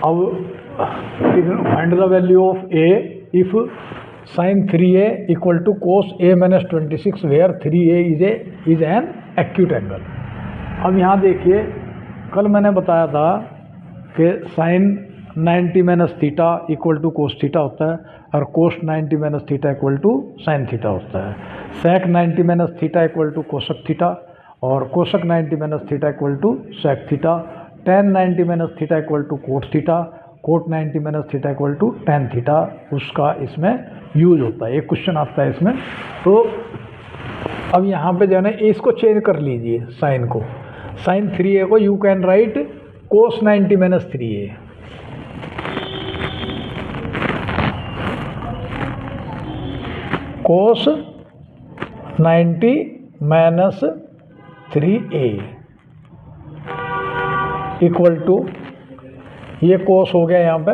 अब find the value of A if sin 3a equal to cos a minus 26 where 3a is an acute angle. अब यहाँ देखिए, कल मैंने बताया था कि sin 90 minus theta equal to cos theta होता है और cos 90 minus theta equal to sine theta होता है। sec 90 minus theta equal to cosec theta और cosec 90 minus theta equal to sec theta. tan 90 minus theta equal to cot theta, cot 90 minus theta equal to tan theta, उसका इसमें use होता है। एक question आता है इसमें। तो अब यहाँ पे जो है ना, इसको चेंज कर लीजिए, साइन को, sin 3a को you can write cos 90 minus 3a। cos 90 minus 3a equal to, ये cos हो गया यहाँ पे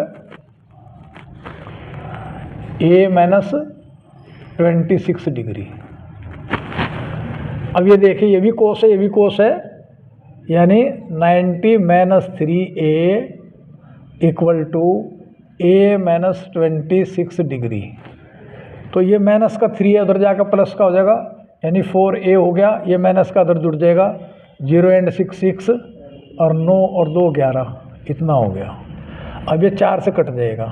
a माइनस 26 डिग्री। अब ये देखिए, ये भी cos है, ये भी cos है, यानी 90 minus 3a equal to a minus 26 degree. तो ये माइनस का 3 है, उधर जाकर प्लस का हो जाएगा, यानी 4a हो गया। ये माइनस का उधर जुड़ जाएगा, 0 एंड 6 6 और 9 और 2 11, इतना हो गया। अब ये 4 से कट जाएगा,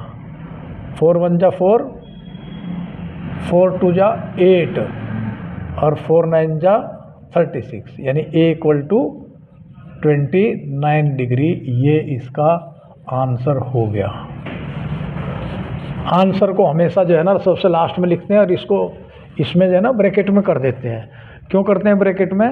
4 1 जा 4, 4 2 जा 8 और 4 9 जा 36, यानी a इक्वल टू 29 डिग्री। ये इसका आंसर हो गया। आंसर को हमेशा जो है ना सबसे लास्ट में लिखते हैं और इसको इसमें जो है ना ब्रैकेट में कर देते हैं। क्यों करते हैं ब्रैकेट में?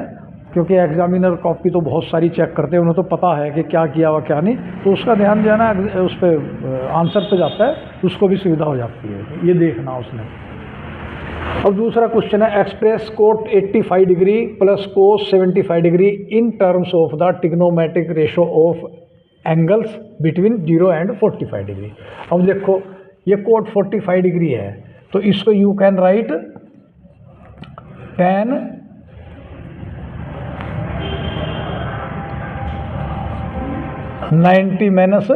क्योंकि एग्जामिनर कॉपी तो बहुत सारी चेक करते हैं, उन्हें तो पता है कि क्या किया हुआ क्या नहीं, तो उसका ध्यान जो है ना उस पर आंसर पे जाता है, उसको भी सुविधा हो जाती है ये देखना उसने। अब दूसरा क्वेश्चन है, express cot 85 degree plus cos 75 degree in terms of the trigonometric ratio of angles between 0 and 45 degree. अब देखो, ये कोट 45 डिग्री है, तो इसको you can write tan 90 minus,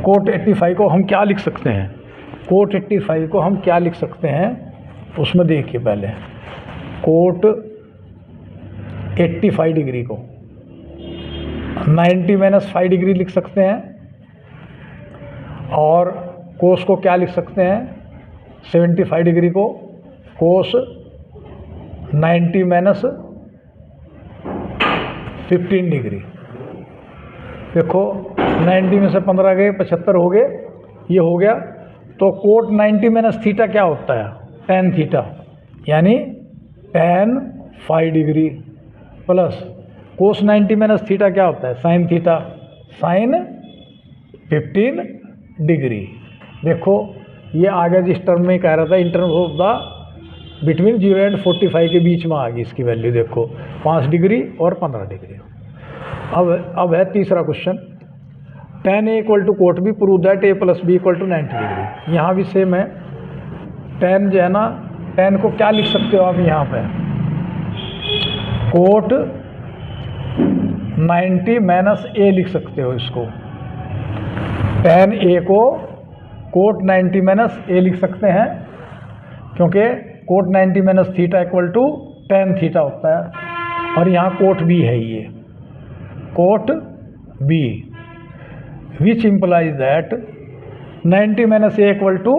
cot 85 को हम क्या लिख सकते हैं? कोट 85 को हम क्या लिख सकते हैं उसमें देखिए, पहले कोट 85 डिग्री को 90 माइनस 5 डिग्री लिख सकते हैं और कोस को क्या लिख सकते हैं? 75 डिग्री को कोस 90 माइनस 15 डिग्री। देखो 90 में से 15 गए, 75 हो गए, ये हो गया। तो कोट 90 माइनस थीटा क्या होता है? tan थीटा, यानी tan 5 डिग्री प्लस कोस 90 माइनस थीटा क्या होता है? sin theta, sin 15 degree. देखो ये आगे जिस टर्म में कह रहा था, इन terms of the between 0 and 45 के बीच में आ गई इसकी वैल्यू। देखो 5 डिग्री और 15 डिग्री। अब है तीसरा question, tan a equal to cot b prove that a plus B equal to 90 degree. यहाँ भी सेम है, tan जो है ना, tan को क्या लिख सकते हो आप यहाँ पे? कोट 90 माइनस a लिख सकते हो इसको। tan a को कोट 90 माइनस a लिख सकते हैं, क्योंकि cot 90 minus theta equal to tan theta होता है, और यहाँ कोट b है, ये cot b, which implies that 90 minus a equal to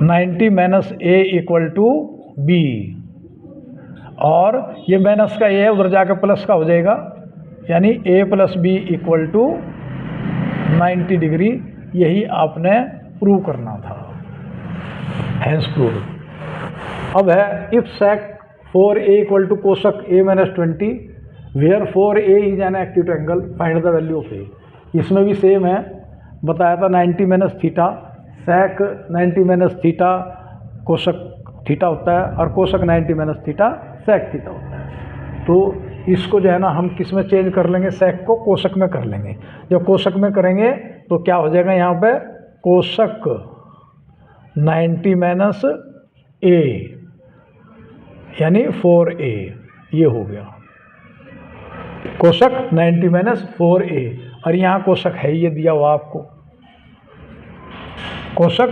90 minus a equal to b, और ये माइनस का a है, उधर जाकर प्लस का हो जाएगा, यानी a plus B equal to 90 degree. यही आपने प्रूव करना था, हैंस प्रूव। अब है, if sec 4a equal to cosec a minus 20 where 4a is an acute angle, find the value of a। इसमें भी सेम है, बताया था 90 minus theta, sec 90 minus theta cosec theta होता है, और cosec 90 minus theta sec theta होता है। तो इसको जो है ना हम किस में चेंज कर लेंगे? sec को कोसक में कर लेंगे। जब कोसक में करेंगे तो क्या हो जाएगा यहाँ पे? कोसक 90 माइनस a, यानी 4a, ये हो गया। कोशक 90 माइनस 4a, और यहाँ कोशक है ये दिया हुआ आपको, cosec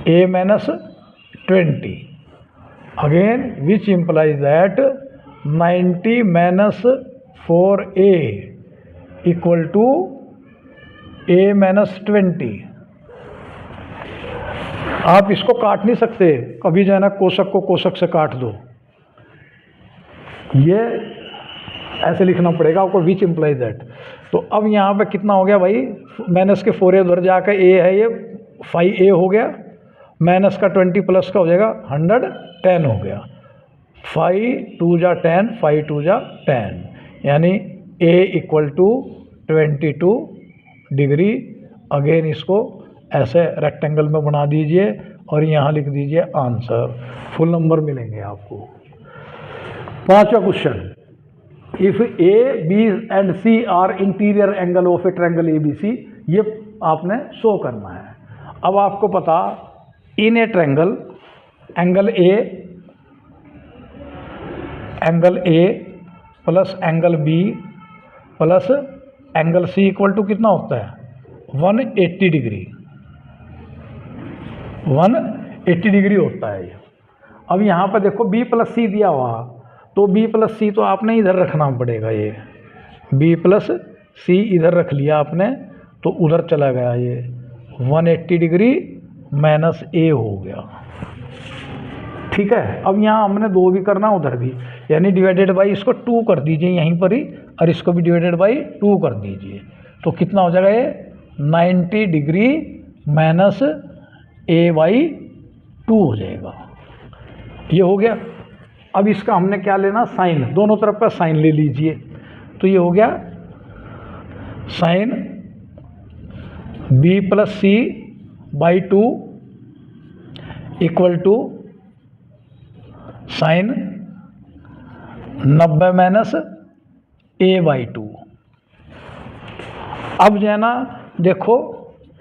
a minus 20, again which implies that 90 minus 4a equal to a minus 20। आप इसको काट नहीं सकते, कभी जो है ना कोशक को कोशक से काट दो, ये ऐसे लिखना पड़ेगा आपको, विच इम्प्लाइज दैट। तो अब यहाँ पे कितना हो गया भाई, माइनस के 4a उधर जाकर a है, ये 5a हो गया, माइनस का 20 प्लस का हो जाएगा 110 हो गया, 5 2 जा 10, 5 2 जा 10, यानी a इक्वल टू 22 डिग्री। अगेन इसको ऐसे रेक्टेंगल में बना दीजिए और यहाँ लिख दीजिए आंसर, फुल नंबर मिलेंगे आपको। पांचवा question, if A B and C are interior angle of a triangle A B C, ये आपने शो करना है। अब आपको पता, in a triangle angle A plus angle B plus angle C equal to कितना होता है, 180 डिग्री, 180 डिग्री होता है ये। अब यहाँ पर देखो b प्लस सी दिया हुआ, तो b प्लस सी तो आपने इधर रखना पड़ेगा, ये b प्लस सी इधर रख लिया आपने, तो उधर चला गया ये 180 डिग्री माइनस a हो गया, ठीक है। अब यहाँ हमने 2 भी करना, उधर भी, यानी डिवाइडेड बाई इसको 2 कर दीजिए यहीं पर ही, और इसको भी डिवाइडेड बाई 2 कर दीजिए, तो कितना हो जाएगा ये 90 डिग्री माइनस a/2 हो जाएगा, ये हो गया। अब इसका हमने क्या लेना, साइन, दोनों तरफ का साइन ले लीजिए, तो ये हो गया sine b plus c by 2 equal to sine 90 minus a/2। अब जो है ना देखो,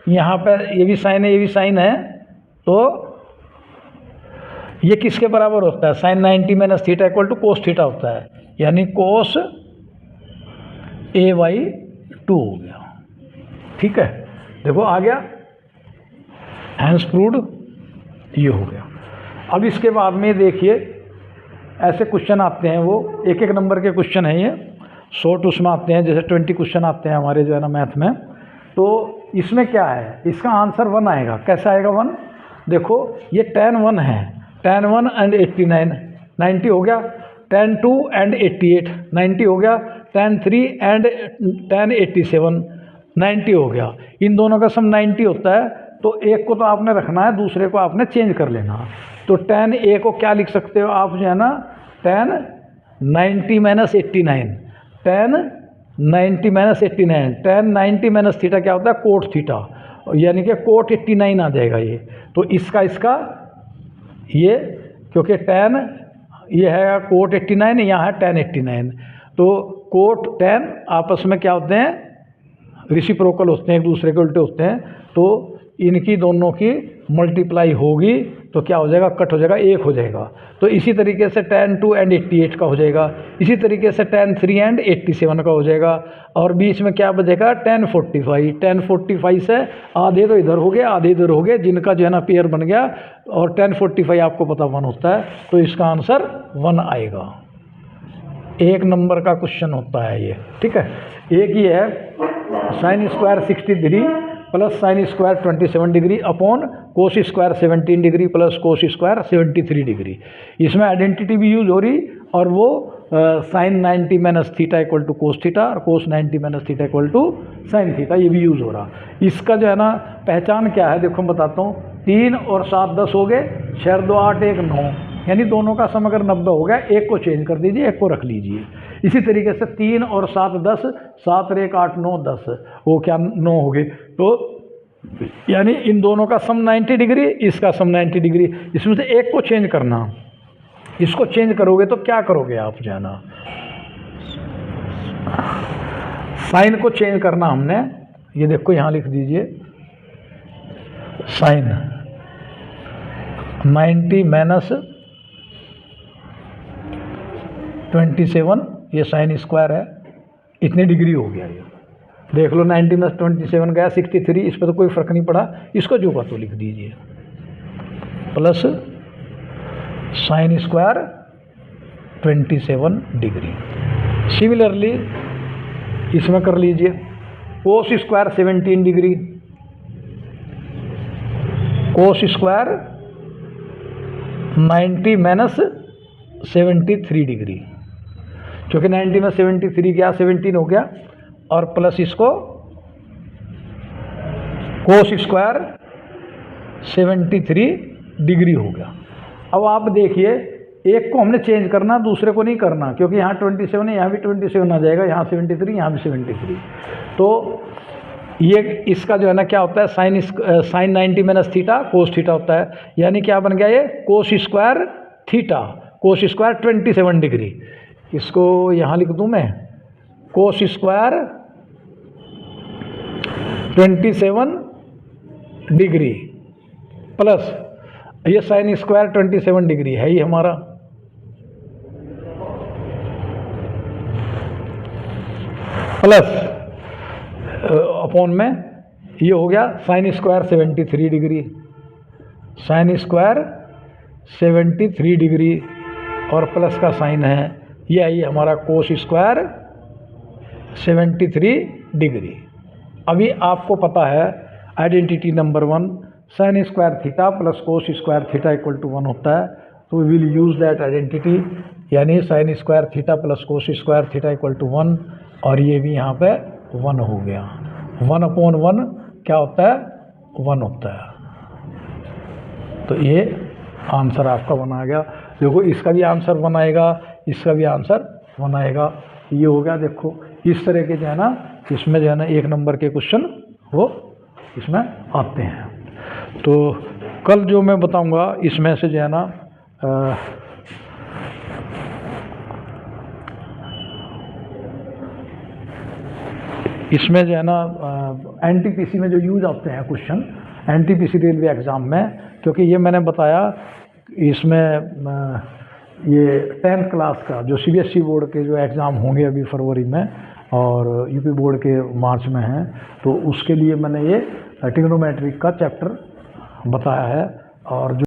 यहाँ पे ये भी साइन है, ये भी साइन है, तो ये किसके बराबर होता है, sine 90 minus theta equal to cos theta होता है, यानी कोस a/2 हो गया, ठीक है। देखो आ गया, हैंस प्रूव्ड, ये हो गया। अब इसके बाद में देखिए ऐसे क्वेश्चन आते हैं, वो एक एक नंबर के क्वेश्चन हैं, ये शॉर्ट उसमें आते हैं, जैसे 20 क्वेश्चन आते हैं हमारे जो है ना मैथ में। तो इसमें क्या है, इसका आंसर 1 आएगा। कैसे आएगा 1, देखो ये tan 1 है, tan 1 एंड 89 90 हो गया, tan 2 एंड 88 90 हो गया, tan 3 एंड tan 87 90 हो गया। इन दोनों का सम 90 होता है, तो एक को तो आपने रखना है, दूसरे को आपने चेंज कर लेना। तो tan a को क्या लिख सकते हो आप जो है ना, tan 90 minus 89, tan 90 minus 89, tan 90 minus theta क्या होता है, कोट थीटा, यानी कि कोट 89 आ जाएगा ये। तो इसका ये, क्योंकि tan ये है कोट 89, यहाँ है tan 89, तो कोट tan आपस में क्या होते हैं, रेसिप्रोकल होते हैं, एक दूसरे के उल्टे होते हैं, तो इनकी दोनों की मल्टीप्लाई होगी तो क्या हो जाएगा, कट हो जाएगा, 1 हो जाएगा। तो इसी तरीके से tan 2 एंड 88 का हो जाएगा, इसी तरीके से tan 3 एंड 87 का हो जाएगा, और बीच में क्या बचेगा, tan 45 से आधे तो इधर हो गए, आधे इधर हो गए, जिनका जो है ना पेयर बन गया, और tan 45 आपको पता 1 होता है, तो इसका आंसर 1 आएगा। एक नंबर का क्वेश्चन होता है ये, ठीक है। एक ये है sine square 60 degree plus sine square 27 degree upon cos square 17 degree plus cos square 73 degree. इसमें आइडेंटिटी भी यूज हो रही, और वो sine 90 minus theta equal to cos theta और cos 90 minus theta equal to sine theta, ये भी use हो रहा। इसका जो है ना पहचान क्या है, देखो मैं बताता हूँ। 3 और 7 10 हो गए, 6 2 8 1 9, यानी दोनों का सम अगर 90 हो गया, एक को चेंज कर दीजिए, एक को रख लीजिए। इसी तरीके से 3 और 7 10, 7 और 1 8 9 10, वो क्या 9 हो गए, तो यानी इन दोनों का सम 90 डिग्री, इसका सम 90 डिग्री। इसमें से एक को चेंज करना, इसको चेंज करोगे तो क्या करोगे आप, जाना साइन को चेंज करना हमने, ये देखो यहाँ लिख दीजिए साइन 90 माइनस 27 ये साइन स्क्वायर है, इतनी डिग्री हो गया ये। देख लो 90 में 27 गया 63, इस पर तो कोई फ़र्क नहीं पड़ा, इसको जो का तो लिख दीजिए plus sine square 27 degree. Similarly इसमें कर लीजिए कोस square 17 degree, cos square 90 minus 73 degree, क्योंकि 90 में 73 गया 17 हो गया, और प्लस इसको कोस स्क्वायर 73 डिग्री हो गया। अब आप देखिए, एक को हमने चेंज करना, दूसरे को नहीं करना, क्योंकि यहाँ 27 है, यहाँ भी 27 आ जाएगा, यहाँ 73, यहाँ भी 73। तो ये इसका जो है ना क्या होता है, sine 90 minus theta cos theta होता है, यानी क्या बन गया ये cos square theta, cos square 27 degree. इसको यहाँ लिख दूँ मैं, कोस स्क्वायर 27 डिग्री प्लस ये साइन स्क्वायर 27 डिग्री है ही हमारा, प्लस अपॉन में ये हो गया sine square 73 degree, sine square 73 degree और प्लस का साइन है, ये आई हमारा कोस स्क्वायर 73 डिग्री। अभी आपको पता है identity number 1, sine square theta plus cos square theta equal to 1 होता है, तो we will use that identity, यानी sine square theta plus cos square theta equal to 1, और ये भी यहाँ पे 1 हो गया। 1/1 क्या होता है, 1 होता है। तो ये आंसर आपका बना गया। देखो इसका भी आंसर बनाएगा, इसका भी आंसर बनाएगा, ये हो गया। देखो इस तरह के जो है ना, इसमें जो है ना 1 नंबर के क्वेश्चन वो इसमें आते हैं। तो कल जो मैं बताऊंगा इसमें से जो है ना इसमें जो है ना एनटीपीसी में जो यूज आते हैं क्वेश्चन, एनटीपीसी रेलवे एग्ज़ाम में, क्योंकि ये मैंने बताया इसमें ये 10th क्लास का जो सीबीएसई बोर्ड के जो एग्ज़ाम होंगे अभी फरवरी में, और यूपी बोर्ड के मार्च में हैं, तो उसके लिए मैंने ये ट्रिग्नोमेट्री का चैप्टर बताया है। और जो